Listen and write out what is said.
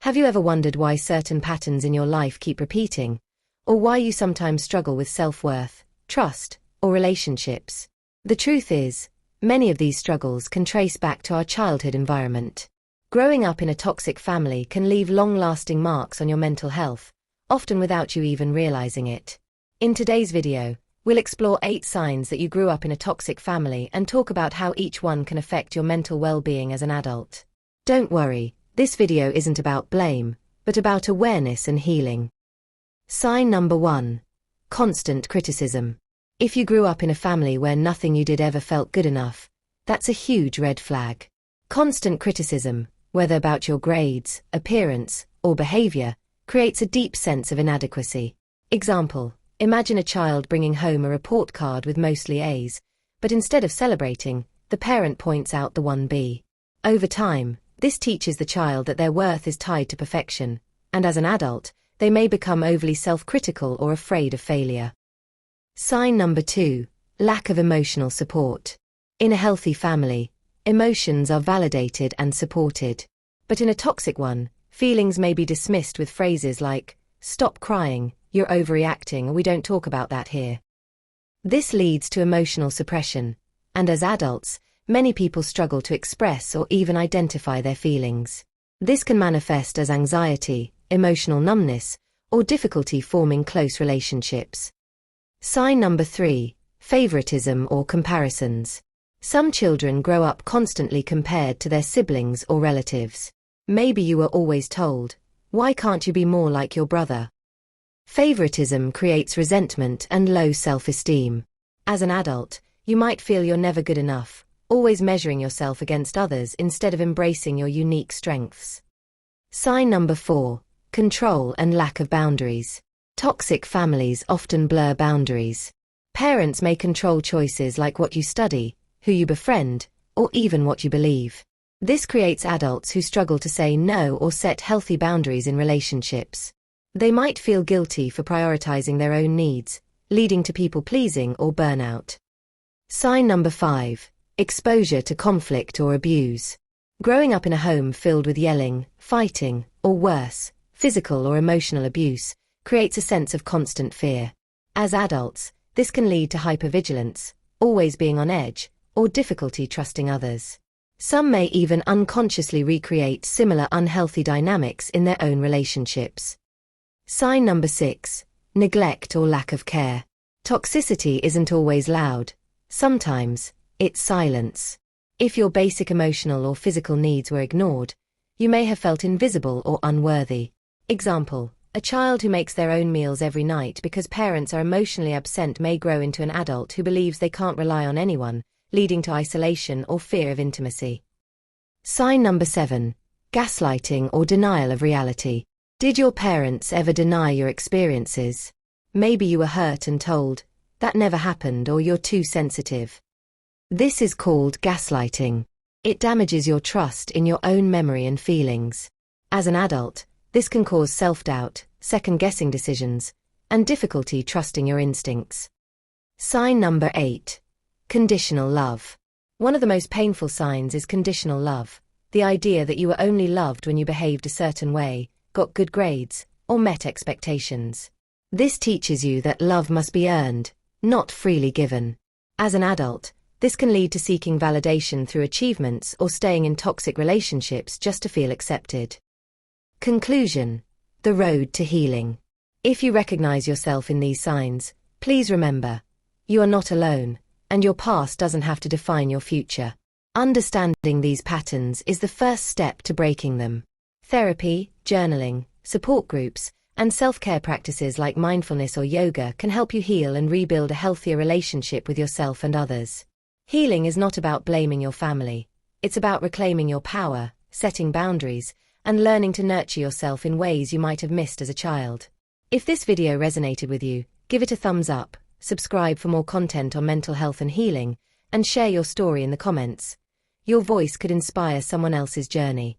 Have you ever wondered why certain patterns in your life keep repeating, or why you sometimes struggle with self-worth, trust, or relationships? The truth is, many of these struggles can trace back to our childhood environment. Growing up in a toxic family can leave long-lasting marks on your mental health, often without you even realizing it. In today's video, we'll explore 8 signs that you grew up in a toxic family and talk about how each one can affect your mental well-being as an adult. Don't worry, this video isn't about blame, but about awareness and healing. Sign number 1. Constant criticism. If you grew up in a family where nothing you did ever felt good enough, that's a huge red flag. Constant criticism, whether about your grades, appearance, or behavior, creates a deep sense of inadequacy. Example: imagine a child bringing home a report card with mostly A's, but instead of celebrating, the parent points out the one B. Over time, this teaches the child that their worth is tied to perfection, and as an adult, they may become overly self-critical or afraid of failure. Sign number 2. Lack of emotional support. In a healthy family, emotions are validated and supported. But in a toxic one, feelings may be dismissed with phrases like, "Stop crying, you're overreacting," or "We don't talk about that here." This leads to emotional suppression, and as adults, many people struggle to express or even identify their feelings. This can manifest as anxiety, emotional numbness, or difficulty forming close relationships. Sign number 3. Favoritism or comparisons. Some children grow up constantly compared to their siblings or relatives. Maybe you were always told, "Why can't you be more like your brother?" Favoritism creates resentment and low self-esteem. As an adult, you might feel you're never good enough, always measuring yourself against others instead of embracing your unique strengths. Sign number 4. Control and lack of boundaries. Toxic families often blur boundaries. Parents may control choices like what you study, who you befriend, or even what you believe. This creates adults who struggle to say no or set healthy boundaries in relationships. They might feel guilty for prioritizing their own needs, leading to people-pleasing or burnout. Sign number 5. Exposure to conflict or abuse. Growing up in a home filled with yelling, fighting, or worse, physical or emotional abuse, creates a sense of constant fear. As adults, this can lead to hypervigilance, always being on edge, or difficulty trusting others. Some may even unconsciously recreate similar unhealthy dynamics in their own relationships. Sign number 6. Neglect or lack of care. Toxicity isn't always loud. Sometimes, it's silence. If your basic emotional or physical needs were ignored, you may have felt invisible or unworthy. Example: a child who makes their own meals every night because parents are emotionally absent may grow into an adult who believes they can't rely on anyone, leading to isolation or fear of intimacy. Sign number 7. Gaslighting or denial of reality. Did your parents ever deny your experiences? Maybe you were hurt and told, "That never happened," or "You're too sensitive." This is called gaslighting. It damages your trust in your own memory and feelings. As an adult, this can cause self-doubt, second-guessing decisions, and difficulty trusting your instincts. Sign number 8. Conditional love. One of the most painful signs is conditional love, the idea that you were only loved when you behaved a certain way, got good grades, or met expectations. This teaches you that love must be earned, not freely given. As an adult, this can lead to seeking validation through achievements or staying in toxic relationships just to feel accepted. Conclusion: the road to healing. If you recognize yourself in these signs, please remember, you are not alone, and your past doesn't have to define your future. Understanding these patterns is the first step to breaking them. Therapy, journaling, support groups, and self-care practices like mindfulness or yoga can help you heal and rebuild a healthier relationship with yourself and others. Healing is not about blaming your family. It's about reclaiming your power, setting boundaries, and learning to nurture yourself in ways you might have missed as a child. If this video resonated with you, give it a thumbs up, subscribe for more content on mental health and healing, and share your story in the comments. Your voice could inspire someone else's journey.